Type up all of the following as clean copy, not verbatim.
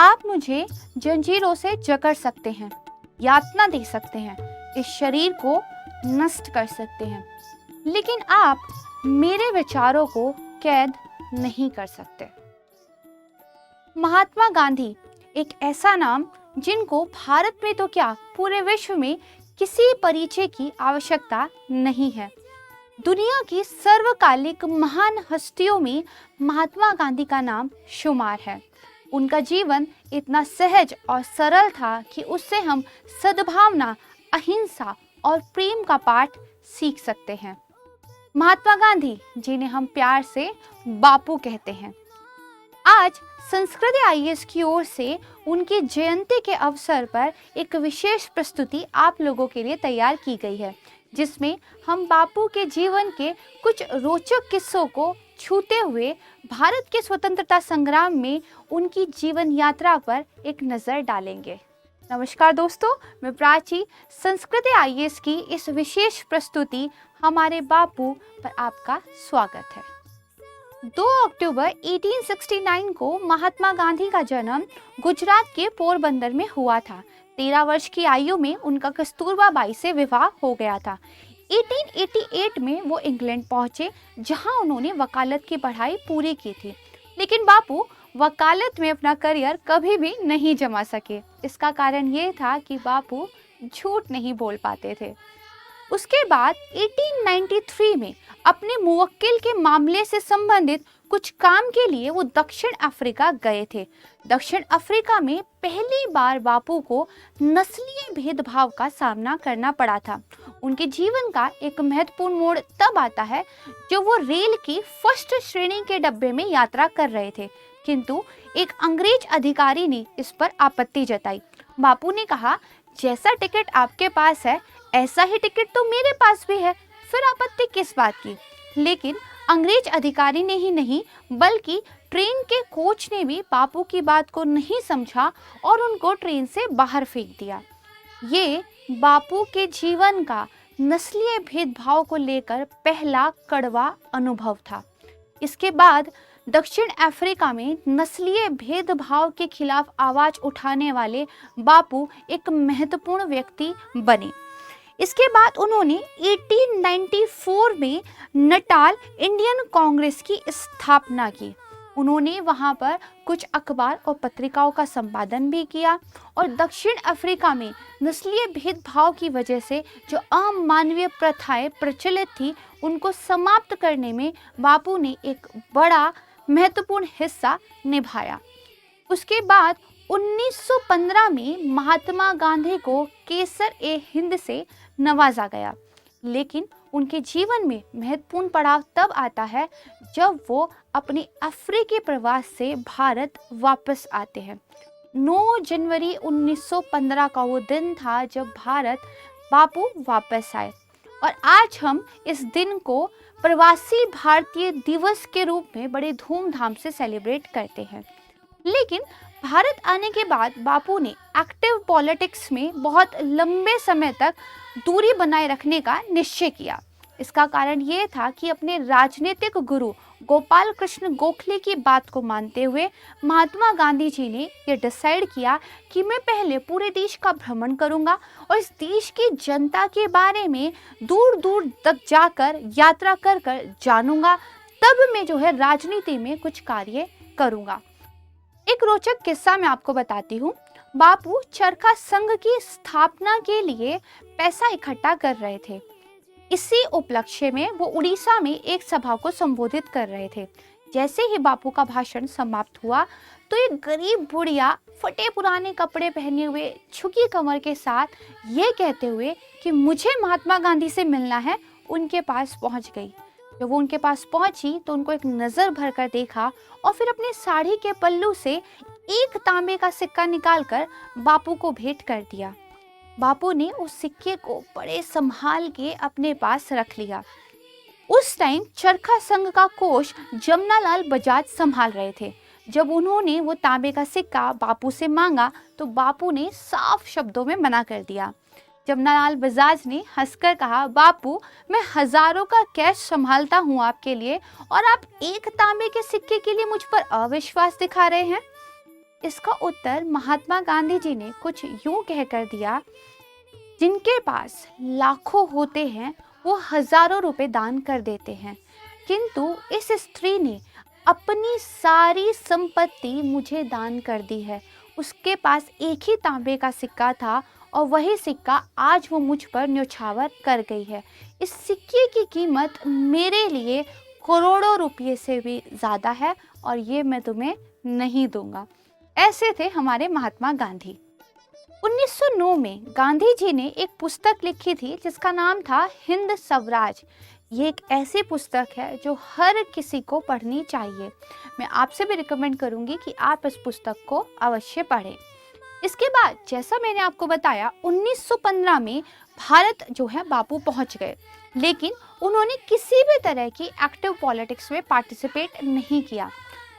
आप मुझे जंजीरों से जकड़ सकते हैं, यातना दे सकते हैं, इस शरीर को नष्ट कर सकते हैं, लेकिन आप मेरे विचारों को कैद नहीं कर सकते। महात्मा गांधी एक ऐसा नाम जिनको भारत में तो क्या पूरे विश्व में किसी परिचय की आवश्यकता नहीं है। दुनिया की सर्वकालिक महान हस्तियों में महात्मा गांधी का नाम शुमार है। उनका जीवन इतना सहज और सरल था कि उससे हम सद्भावना, अहिंसा और प्रेम का पाठ सीख सकते हैं। महात्मा गांधी जिन्हें हम प्यार से बापू कहते हैं। आज संस्कृति आईएएस की ओर से उनकी जयंती के अवसर पर एक विशेष प्रस्तुति आप लोगों के लिए तैयार की गई है, जिसमें हम बापू के जीवन के कुछ रोचक किस्सों को छूते हुए भारत के स्वतंत्रता संग्राम में उनकी जीवन यात्रा पर एक नज़र डालेंगे। नमस्कार दोस्तों, मैं प्राची संस्कृति आईएएस की इस विशेष प्रस्तुति हमारे बापू पर आपका स्वागत है। 2 अक्टूबर 1869 को महात्मा गांधी का जन्म गुजरात के पोरबंदर में हुआ था। 13 वर्ष की आयु में उनका कस्तूरबा बाई से विवाह हो गया था। 1888 में वो इंग्लैंड पहुंचे, जहां उन्होंने वकालत की पढ़ाई पूरी की थी, लेकिन बापू वकालत में अपना करियर कभी भी नहीं जमा सके। इसका कारण ये था कि बापू झूठ नहीं बोल पाते थे। उसके बाद 1893 में अपने मुवक्किल के मामले से संबंधित कुछ काम के लिए वो दक्षिण अफ्रीका गए थे। दक्षिण अफ्रीका में पहली बार बापू को नस्लीय भेदभाव का सामना करना पड़ा था। उनके जीवन का एक महत्वपूर्ण मोड़ तब आता है जब वो रेल की फर्स्ट श्रेणी के डब्बे में यात्रा कर रहे थे, किंतु एक अंग्रेज अधिकारी ने इस पर आपत्ति जताई। बापू ने कहा, जैसा टिकट आपके पास है ऐसा ही टिकट तो मेरे पास भी है, फिर आपत्ति किस बात की। लेकिन अंग्रेज अधिकारी ने ही नहीं बल्कि ट्रेन के कोच ने भी बापू की बात को नहीं समझा और उनको ट्रेन से बाहर फेंक दिया। ये बापू के जीवन का नस्लीय भेदभाव को लेकर पहला कड़वा अनुभव था। इसके बाद दक्षिण अफ्रीका में नस्लीय भेदभाव के खिलाफ आवाज उठाने वाले बापू एक महत्वपूर्ण व्यक्ति बने। इसके बाद उन्होंने 1894 में नटाल इंडियन कांग्रेस की स्थापना की। उन्होंने वहां पर कुछ अखबार और पत्रिकाओं का संपादन भी किया और दक्षिण अफ्रीका में नस्लीय भेदभाव की वजह से जो अमानवीय प्रथाएं प्रचलित थी, उनको समाप्त करने में बापू ने एक बड़ा महत्वपूर्ण हिस्सा निभाया। उसके बाद 1915 में महात्मा गांधी को केसर-ए-हिंद से नवाजा गया, लेकिन उनके जीवन में महत्वपूर्ण पड़ाव तब आता है जब वो अपने अफ्रीकी प्रवास से भारत वापस आते हैं। 9 जनवरी 1915 का वो दिन था जब भारत बापू वापस आए और आज हम इस दिन को प्रवासी भारतीय दिवस के रूप में बड़े धूमधाम से सेलिब्रेट करते हैं। लेकिन भारत आने के बाद बापू ने एक्टिव पॉलिटिक्स में बहुत लंबे समय तक दूरी बनाए रखने का निश्चय किया। इसका कारण ये था कि अपने राजनीतिक गुरु गोपाल कृष्ण गोखले की बात को मानते हुए महात्मा गांधी जी ने यह डिसाइड किया कि मैं पहले पूरे देश का भ्रमण करूंगा और इस देश की जनता के बारे में दूर दूर तक जाकर यात्रा कर कर जानूंगा, तब मैं जो है राजनीति में कुछ कार्य करूंगा। एक रोचक किस्सा मैं आपको बताती हूँ। बापू चरखा संघ की स्थापना के लिए पैसा इकट्ठा कर रहे थे। इसी उपलक्ष्य में वो उड़ीसा में एक सभा को संबोधित कर रहे थे। जैसे ही बापू का भाषण समाप्त हुआ तो एक गरीब बुढ़िया फटे पुराने कपड़े पहने हुए झुकी कमर के साथ ये कहते हुए कि मुझे महात्मा गांधी से मिलना है, उनके पास पहुंच गई। जब वो उनके पास पहुंची तो उनको एक नज़र भरकर देखा और फिर अपने साड़ी के पल्लू से एक तांबे का सिक्का निकालकर बापू को भेंट कर दिया। बापू ने उस सिक्के को बड़े संभाल के अपने पास रख लिया। उस टाइम चरखा संघ का कोष जमनालाल बजाज संभाल रहे थे। जब उन्होंने वो तांबे का सिक्का बापू से मांगा तो बापू ने साफ शब्दों में मना कर दिया। जमनालाल बजाज ने हंसकर कहा, बापू मैं हजारों का कैश संभालता हूँ आपके लिए और आप एक तांबे के सिक्के के लिए मुझ पर अविश्वास दिखा रहे हैं। इसका उत्तर महात्मा गांधी जी ने कुछ यूं कहकर दिया, जिनके पास लाखों होते हैं वो हजारों रुपए दान कर देते हैं, किंतु इस स्त्री ने अपनी सारी संपत्ति मुझे दान कर दी है। उसके पास एक ही तांबे का सिक्का था और वही सिक्का आज वो मुझ पर न्यौछावर कर गई है। इस सिक्के की कीमत मेरे लिए करोड़ों रुपये से भी ज़्यादा है और ये मैं तुम्हें नहीं दूंगा। ऐसे थे हमारे महात्मा गांधी। 1909 में गांधी जी ने एक पुस्तक लिखी थी जिसका नाम था हिंद स्वराज। ये एक ऐसी पुस्तक है जो हर किसी को पढ़नी चाहिए। मैं आपसे भी रिकमेंड करूंगी कि आप इस पुस्तक को अवश्य पढ़ें। इसके बाद जैसा मैंने आपको बताया 1915 में भारत जो है बापू पहुंच गए, लेकिन उन्होंने किसी भी तरह की एक्टिव पॉलिटिक्स में पार्टिसिपेट नहीं किया।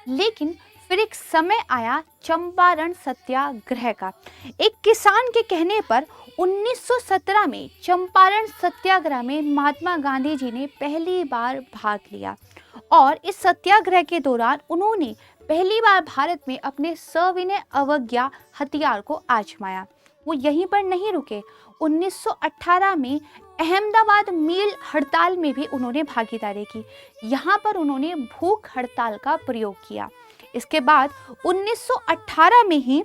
लेकिन फिर एक समय आया चंपारण सत्याग्रह का। एक किसान के कहने पर 1917 में चंपारण सत्याग्रह में महात्मा गांधी जी ने पहली बार भाग लिया और इस सत्याग्रह के दौरान उन्होंने पहली बार भारत में अपने सविनय अवज्ञा हथियार को आजमाया। वो यहीं पर नहीं रुके, 1918 में अहमदाबाद मील हड़ताल में भी उन्होंने भागीदारी की। यहाँ पर उन्होंने भूख हड़ताल का प्रयोग किया। इसके बाद 1918 में ही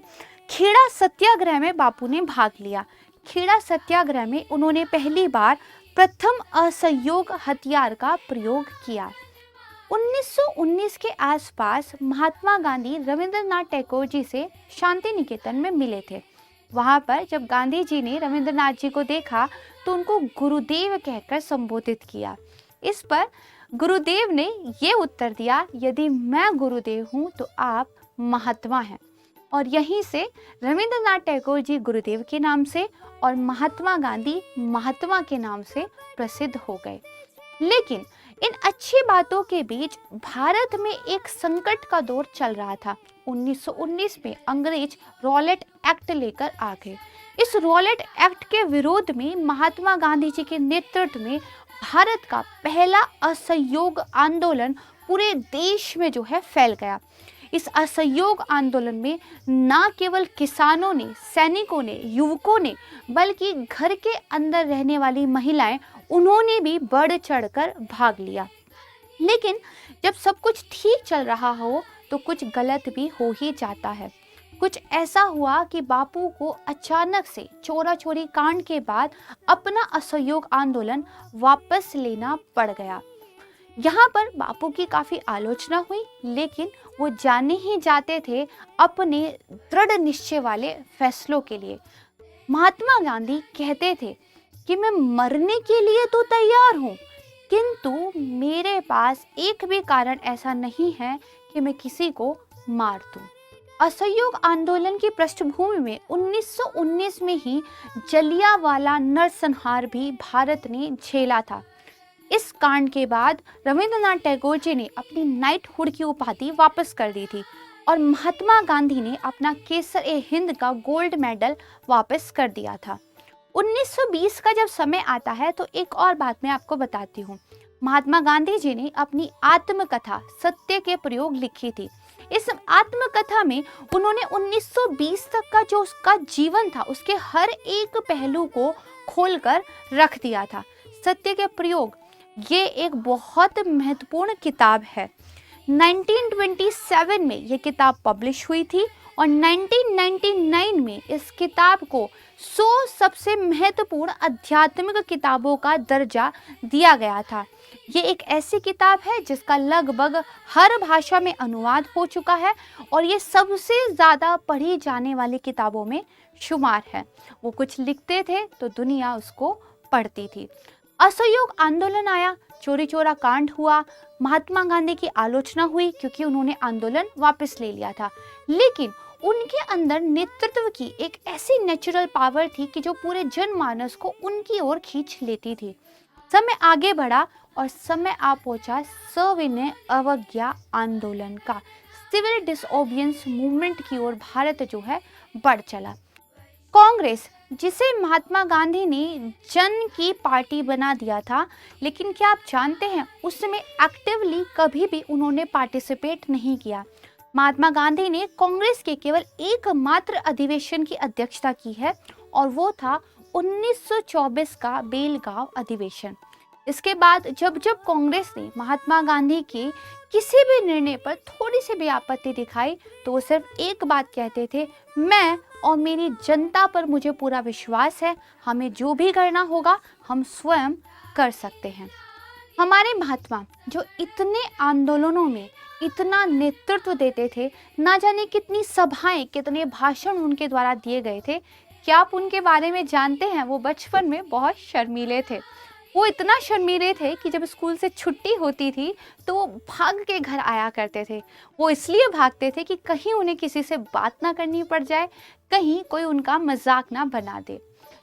खेड़ा सत्याग्रह में बापू ने भाग लिया। खेड़ा सत्याग्रह में उन्होंने पहली बार प्रथम असहयोग हथियार का प्रयोग किया। 1919 के आसपास महात्मा गांधी रविंद्रनाथ टैगोर जी से शांति निकेतन में मिले थे। वहां पर जब गांधी जी ने रविंद्रनाथ जी को देखा तो उनको गुरुदेव कहकर संबोधित किया। इस पर गुरुदेव ने ये उत्तर दिया, यदि मैं गुरुदेव हूँ तो आप महात्मा हैं। और यहीं से रविंद्रनाथ टैगोर जी गुरुदेव के नाम से और महात्मा गांधी महात्मा के नाम से प्रसिद्ध हो गए। लेकिन इन अच्छी बातों के बीच भारत में एक संकट का दौर चल रहा था। 1919 में अंग्रेज रॉलेट एक्ट लेकर आ गए। इस रॉलेट एक्ट के विरोध में महात्मा गांधी जी के नेतृत्व में भारत का पहला असहयोग आंदोलन पूरे देश में जो है फैल गया। इस असहयोग आंदोलन में न केवल किसानों ने, सैनिकों ने, युवकों ने, बल्कि घर के अंदर रहने वाली महिलाएं, उन्होंने भी बढ़ चढ़कर भाग लिया। लेकिन जब सब कुछ ठीक चल रहा हो तो कुछ गलत भी हो ही जाता है। कुछ ऐसा हुआ कि बापू को अचानक से चोरा चोरी कांड के बाद अपना असहयोग आंदोलन वापस लेना पड़ गया। यहाँ पर बापू की काफ़ी आलोचना हुई, लेकिन वो जाने ही जाते थे अपने दृढ़ निश्चय वाले फैसलों के लिए। महात्मा गांधी कहते थे कि मैं मरने के लिए तो तैयार हूँ, किंतु मेरे पास एक भी कारण ऐसा नहीं है कि मैं किसी को मार दूँ। असहयोग आंदोलन की पृष्ठभूमि में 1919 में ही जलियांवाला नरसंहार भी भारत ने झेला था। इस कांड के बाद रविंद्रनाथ टैगोर जी ने अपनी नाइटहुड की उपाधि वापस कर दी थी और महात्मा गांधी ने अपना केसर-ए-हिंद का गोल्ड मेडल वापस कर दिया था। 1920 का जब समय आता है तो एक और बात मैं आपको बताती हूँ। महात्मा गांधी जी ने अपनी आत्मकथा सत्य के प्रयोग लिखी थी। इस आत्मकथा में उन्होंने 1920 तक का जो उसका जीवन था उसके हर एक पहलू को खोलकर रख दिया था। सत्य के प्रयोग ये एक बहुत महत्वपूर्ण किताब है। 1927 में ये किताब पब्लिश हुई थी और 1999 में इस किताब को 100 सबसे महत्वपूर्ण आध्यात्मिक किताबों का दर्जा दिया गया था। ये एक ऐसी किताब है जिसका लगभग हर भाषा में अनुवाद हो चुका है और ये सबसे ज़्यादा पढ़ी जाने वाली किताबों में शुमार है। वो कुछ लिखते थे तो दुनिया उसको पढ़ती थी। असहयोग आंदोलन आया, चोरी चोरा कांड हुआ, महात्मा गांधी की आलोचना हुई क्योंकि उन्होंने आंदोलन वापस ले लिया था, लेकिन उनके अंदर नेतृत्व की एक ऐसी नेचुरल पावर थी कि जो पूरे जनमानस को उनकी ओर खींच लेती थी। समय आगे बढ़ा और समय आ पहुंचा सविनय अवज्ञा आंदोलन का। सिविल डिसओबियंस मूवमेंट की ओर भारत जो है बढ़ चला। कांग्रेस, जिसे महात्मा गांधी ने जन की पार्टी बना दिया था, लेकिन क्या आप जानते हैं उसमें एक्टिवली कभी भी उन्होंने पार्टिसिपेट नहीं किया। महात्मा गांधी ने कांग्रेस के केवल एकमात्र अधिवेशन की अध्यक्षता की है और वो था 1924 का बेलगांव अधिवेशन। इसके बाद जब जब कांग्रेस ने महात्मा गांधी के किसी भी निर्णय पर थोड़ी सी भी आपत्ति दिखाई तो वो सिर्फ एक बात कहते थे, मैं और मेरी जनता पर मुझे पूरा विश्वास है, हमें जो भी करना होगा हम स्वयं कर सकते हैं। हमारे महात्मा जो इतने आंदोलनों में इतना नेतृत्व देते थे, ना जाने कितनी सभाएं कितने भाषण उनके द्वारा दिए गए थे। क्या आप उनके बारे में जानते हैं? वो बचपन में बहुत शर्मीले थे। वो इतना शर्मीले थे कि जब स्कूल से छुट्टी होती थी तो वो भाग के घर आया करते थे। वो इसलिए भागते थे कि कहीं उन्हें किसी से बात ना करनी पड़ जाए, कहीं कोई उनका मजाक ना बना दे।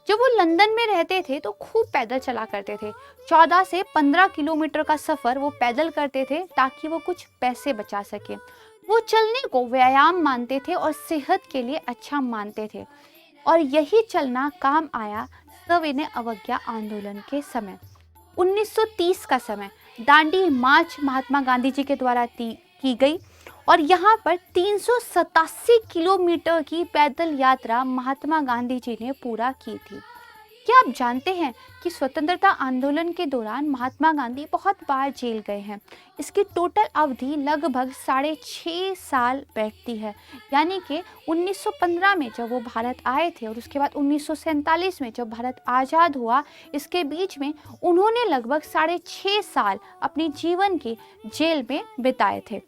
जब वो लंदन में रहते थे तो खूब पैदल चला करते थे। 14 से 15 किलोमीटर का सफ़र वो पैदल करते थे ताकि वो कुछ पैसे बचा सके। वो चलने को व्यायाम मानते थे और सेहत के लिए अच्छा मानते थे और यही चलना काम आया सविनय अवज्ञा आंदोलन के समय। 1930 का समय दांडी मार्च महात्मा गांधी जी के द्वारा की गई और यहाँ पर 387 किलोमीटर की पैदल यात्रा महात्मा गांधी जी ने पूरा की थी। क्या आप जानते हैं कि स्वतंत्रता आंदोलन के दौरान महात्मा गांधी बहुत बार जेल गए हैं? इसकी टोटल अवधि लगभग 6.5 साल बैठती है। यानी कि 1915 में जब वो भारत आए थे और उसके बाद 1947 में जब भारत आज़ाद हुआ, इसके बीच में उन्होंने लगभग 6.5 साल अपने जीवन के जेल में बिताए थे।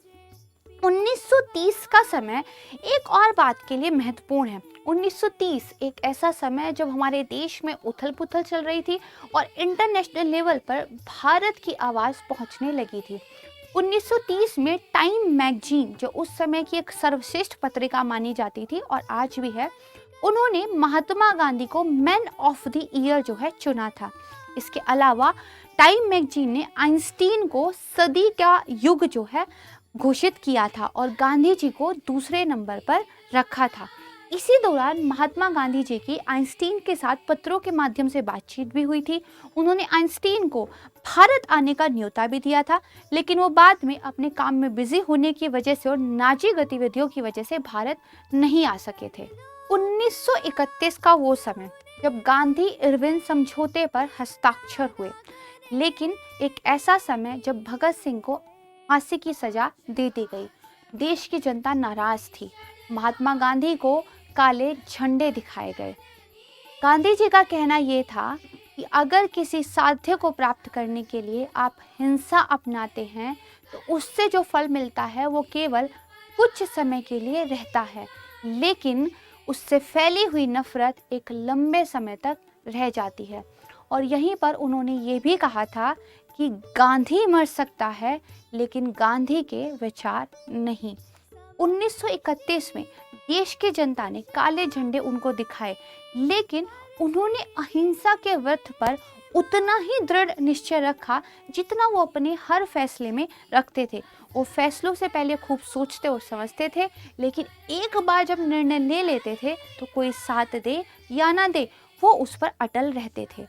1930 का समय एक और बात के लिए महत्वपूर्ण है। 1930 एक ऐसा समय जब हमारे देश में उथल पुथल चल रही थी और इंटरनेशनल लेवल पर भारत की आवाज़ पहुंचने लगी थी। 1930 में टाइम मैगजीन, जो उस समय की एक सर्वश्रेष्ठ पत्रिका मानी जाती थी और आज भी है, उन्होंने महात्मा गांधी को मैन ऑफ द ईयर जो है चुना था। इसके अलावा टाइम मैगजीन ने आइंस्टीन को सदी का युग जो है घोषित किया था और गांधी जी को दूसरे नंबर पर रखा था। इसी दौरान महात्मा गांधी जी की आइंस्टीन के साथ पत्रों के माध्यम से बातचीत भी हुई थी। उन्होंने आइंस्टीन को भारत आने का न्योता भी दिया था, लेकिन वो बाद में अपने काम में बिजी होने की वजह से और नाजी गतिविधियों की वजह से भारत नहीं आ सके थे। 1931 का वो समय जब गांधी इरविन समझौते पर हस्ताक्षर हुए, लेकिन एक ऐसा समय जब भगत सिंह को फांसी की सजा दे दी गई। देश की जनता नाराज थी। महात्मा गांधी को काले झंडे दिखाए गए। गांधी जी का कहना ये था कि अगर किसी साध्य को प्राप्त करने के लिए आप हिंसा अपनाते हैं तो उससे जो फल मिलता है वो केवल कुछ समय के लिए रहता है, लेकिन उससे फैली हुई नफरत एक लंबे समय तक रह जाती है। और यहीं पर उन्होंने ये भी कहा था कि गांधी मर सकता है लेकिन गांधी के विचार नहीं। 1931 में देश की जनता ने काले झंडे उनको दिखाए, लेकिन उन्होंने अहिंसा के व्रत पर उतना ही दृढ़ निश्चय रखा जितना वो अपने हर फैसले में रखते थे। वो फैसलों से पहले खूब सोचते और समझते थे, लेकिन एक बार जब निर्णय ले लेते थे तो कोई साथ दे या ना दे वो उस पर अटल रहते थे।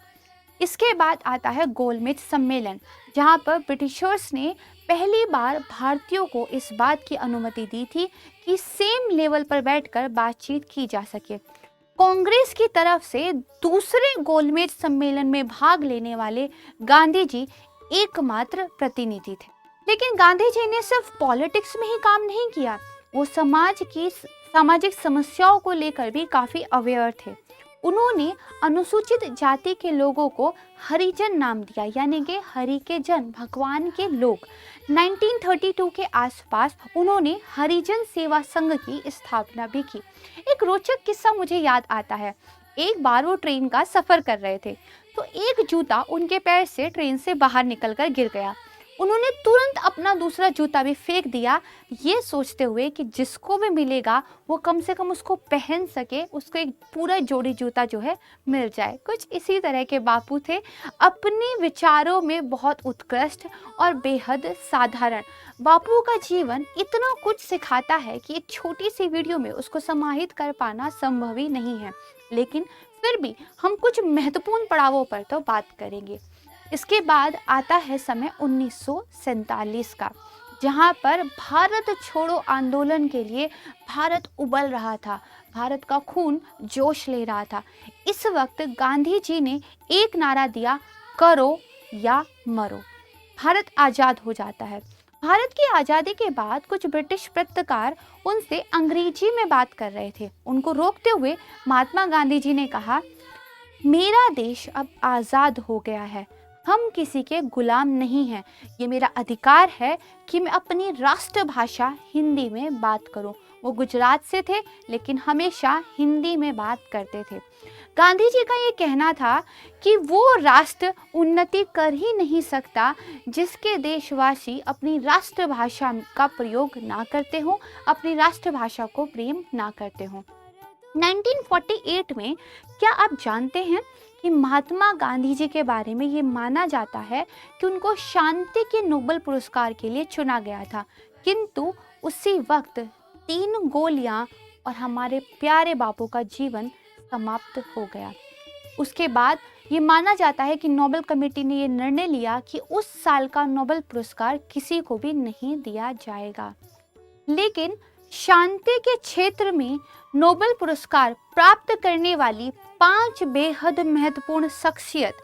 इसके बाद आता है गोलमेज सम्मेलन, जहां पर ब्रिटिशर्स ने पहली बार भारतीयों को इस बात की अनुमति दी थी कि सेम लेवल पर बैठकर बातचीत की जा सके। कांग्रेस की तरफ से दूसरे गोलमेज सम्मेलन में भाग लेने वाले गांधी जी एकमात्र प्रतिनिधि थे। लेकिन गांधी जी ने सिर्फ पॉलिटिक्स में ही काम नहीं किया, वो सामाजिक समस्याओं को लेकर भी काफी अवेयर थे। उन्होंने अनुसूचित जाति के लोगों को हरिजन नाम दिया, यानी कि हरि के जन, भगवान के लोग। 1932 के आसपास उन्होंने हरिजन सेवा संघ की स्थापना भी की। एक रोचक किस्सा मुझे याद आता है। एक बार वो ट्रेन का सफर कर रहे थे तो एक जूता उनके पैर से ट्रेन से बाहर निकलकर गिर गया। उन्होंने तुरंत अपना दूसरा जूता भी फेंक दिया, ये सोचते हुए कि जिसको भी मिलेगा वो कम से कम उसको पहन सके, उसको एक पूरा जोड़ी जूता जो है मिल जाए। कुछ इसी तरह के बापू थे, अपने विचारों में बहुत उत्कृष्ट और बेहद साधारण। बापू का जीवन इतना कुछ सिखाता है कि एक छोटी सी वीडियो में उसको समाहित कर पाना संभव ही नहीं है, लेकिन फिर भी हम कुछ महत्वपूर्ण पड़ावों पर तो बात करेंगे। इसके बाद आता है समय 1947 का, जहां पर भारत छोड़ो आंदोलन के लिए भारत उबल रहा था, भारत का खून जोश ले रहा था। इस वक्त गांधी जी ने एक नारा दिया, करो या मरो। भारत आजाद हो जाता है। भारत की आजादी के बाद कुछ ब्रिटिश पत्रकार उनसे अंग्रेजी में बात कर रहे थे। उनको रोकते हुए महात्मा गांधी जी ने कहा, मेरा देश अब आजाद हो गया है, हम किसी के गुलाम नहीं हैं। ये मेरा अधिकार है कि मैं अपनी राष्ट्रभाषा हिंदी में बात करूं। वो गुजरात से थे लेकिन हमेशा हिंदी में बात करते थे। गांधी जी का ये कहना था कि वो राष्ट्र उन्नति कर ही नहीं सकता जिसके देशवासी अपनी राष्ट्रभाषा का प्रयोग ना करते हों, अपनी राष्ट्रभाषा को प्रेम ना करते हों। 1948 में क्या आप जानते हैं कि महात्मा गांधी जी के बारे में ये माना जाता है कि उनको शांति के नोबेल पुरस्कार के लिए चुना गया था, किंतु उसी वक्त 3 गोलियां और हमारे प्यारे बापू का जीवन समाप्त हो गया। उसके बाद ये माना जाता है कि नोबेल कमेटी ने ये निर्णय लिया कि उस साल का नोबेल पुरस्कार किसी को भी नहीं दिया जाएगा। लेकिन शांति के क्षेत्र में नोबेल पुरस्कार प्राप्त करने वाली 5 बेहद महत्वपूर्ण शख्सियत,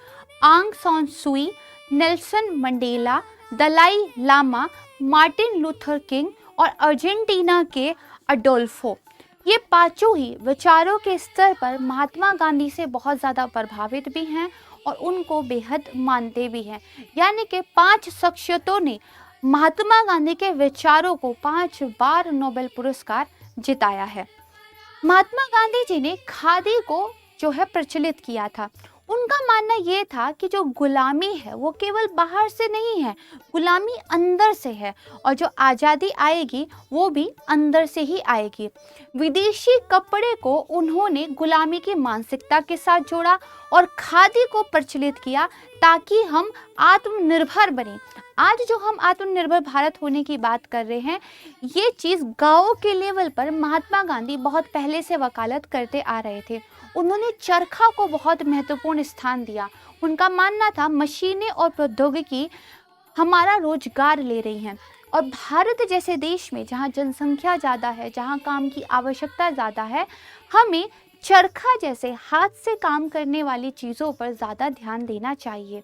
Aung San Suu, Nelson Mandela, Dalai Lama, Martin Luther King और अर्जेंटीना के अडोल्फो, ये पांचों ही विचारों के स्तर पर महात्मा गांधी से बहुत ज़्यादा प्रभावित भी हैं और उनको बेहद मानते भी हैं। यानी कि 5 शख्सियतों ने महात्मा गांधी के विचारों को 5 बार नोबेल पुरस्कार जिताया है। महात्मा गांधी जी ने खादी को जो है प्रचलित किया था। उनका मानना ये था कि जो गुलामी है वो केवल बाहर से नहीं है, गुलामी अंदर से है और जो आज़ादी आएगी वो भी अंदर से ही आएगी। विदेशी कपड़े को उन्होंने गुलामी की मानसिकता के साथ जोड़ा और खादी को प्रचलित किया ताकि हम आत्मनिर्भर बने। आज जो हम आत्मनिर्भर भारत होने की बात कर रहे हैं, ये चीज़ गाँव के लेवल पर महात्मा गांधी बहुत पहले से वकालत करते आ रहे थे। उन्होंने चरखा को बहुत महत्वपूर्ण स्थान दिया। उनका मानना था मशीनें और प्रौद्योगिकी हमारा रोजगार ले रही हैं और भारत जैसे देश में जहाँ जनसंख्या ज़्यादा है, जहाँ काम की आवश्यकता ज़्यादा है, हमें चरखा जैसे हाथ से काम करने वाली चीज़ों पर ज़्यादा ध्यान देना चाहिए।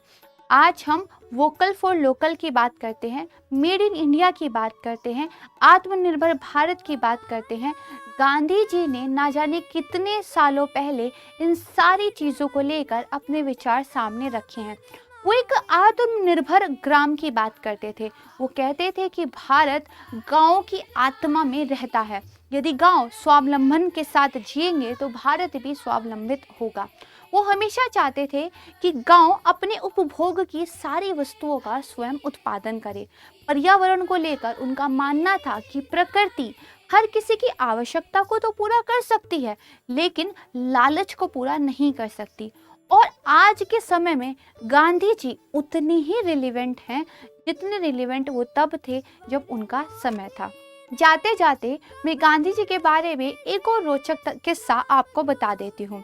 आज हम वोकल फॉर लोकल की बात करते हैं, मेड इन इंडिया की बात करते हैं, आत्मनिर्भर भारत की बात करते हैं। गांधी जी ने ना जाने कितने सालों पहले इन सारी चीज़ों को लेकर अपने विचार सामने रखे हैं। वो एक आत्मनिर्भर ग्राम की बात करते थे। वो कहते थे कि भारत गाँव की आत्मा में रहता है। यदि गांव स्वावलंबन के साथ जिएंगे तो भारत भी स्वावलंबित होगा। वो हमेशा चाहते थे कि गांव अपने उपभोग की सारी वस्तुओं का स्वयं उत्पादन करे। पर्यावरण को लेकर उनका मानना था कि प्रकृति हर किसी की आवश्यकता को तो पूरा कर सकती है लेकिन लालच को पूरा नहीं कर सकती। और आज के समय में गांधी जी उतनी ही रिलेवेंट हैं जितने रिलेवेंट वो तब थे जब उनका समय था। जाते जाते मैं गांधी जी के बारे में एक और रोचक किस्सा आपको बता देती हूँ।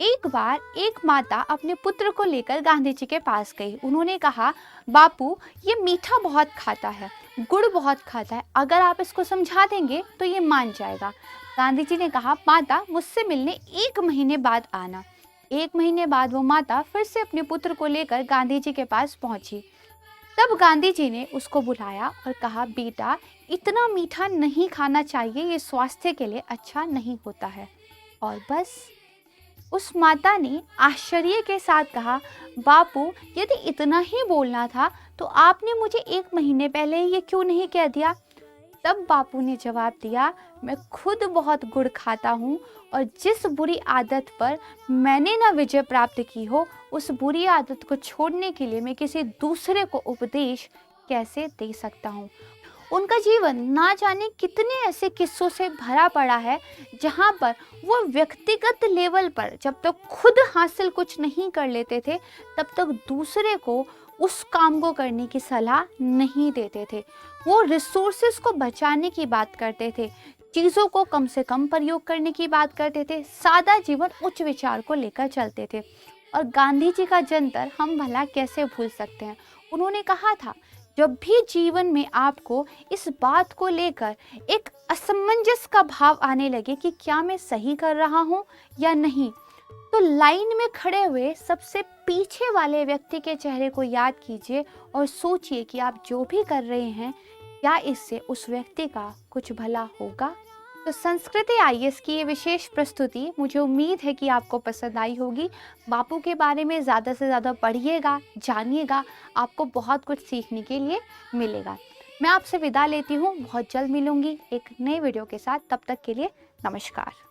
एक बार एक माता अपने पुत्र को लेकर गांधी जी के पास गई। उन्होंने कहा, बापू ये मीठा बहुत खाता है, गुड़ बहुत खाता है, अगर आप इसको समझा देंगे तो ये मान जाएगा। गांधी जी ने कहा, माता मुझसे मिलने 1 महीने बाद आना। 1 महीने बाद वो माता फिर से अपने पुत्र को लेकर गांधी जी के पास पहुंची। तब गांधी जी ने उसको बुलाया और कहा, बेटा इतना मीठा नहीं खाना चाहिए, ये स्वास्थ्य के लिए अच्छा नहीं होता है। और बस उस माता ने आश्चर्य के साथ कहा, बापू यदि इतना ही बोलना था तो आपने मुझे 1 महीने पहले ये क्यों नहीं कह दिया। तब बापू ने जवाब दिया, मैं खुद बहुत गुड़ खाता हूँ और जिस बुरी आदत पर मैंने ना विजय प्राप्त की हो, उस बुरी आदत को छोड़ने के लिए मैं किसी दूसरे को उपदेश कैसे दे सकता हूँ। उनका जीवन ना जाने कितने ऐसे किस्सों से भरा पड़ा है जहाँ पर वो व्यक्तिगत लेवल पर जब तक खुद हासिल कुछ नहीं कर लेते थे तब तक दूसरे को उस काम को करने की सलाह नहीं देते थे। वो रिसोर्सेज को बचाने की बात करते थे, चीज़ों को कम से कम प्रयोग करने की बात करते थे, सादा जीवन उच्च विचार को लेकर चलते थे। और गांधी जी का जंतर हम भला कैसे भूल सकते हैं। उन्होंने कहा था जब भी जीवन में आपको इस बात को लेकर एक असमंजस का भाव आने लगे कि क्या मैं सही कर रहा हूँ या नहीं, तो लाइन में खड़े हुए सबसे पीछे वाले व्यक्ति के चेहरे को याद कीजिए और सोचिए कि आप जो भी कर रहे हैं क्या इससे उस व्यक्ति का कुछ भला होगा। तो संस्कृति आईएएस की ये विशेष प्रस्तुति मुझे उम्मीद है कि आपको पसंद आई होगी। बापू के बारे में ज़्यादा से ज़्यादा पढ़िएगा, जानिएगा, आपको बहुत कुछ सीखने के लिए मिलेगा। मैं आपसे विदा लेती हूँ, बहुत जल्द मिलूंगी एक नए वीडियो के साथ। तब तक के लिए नमस्कार।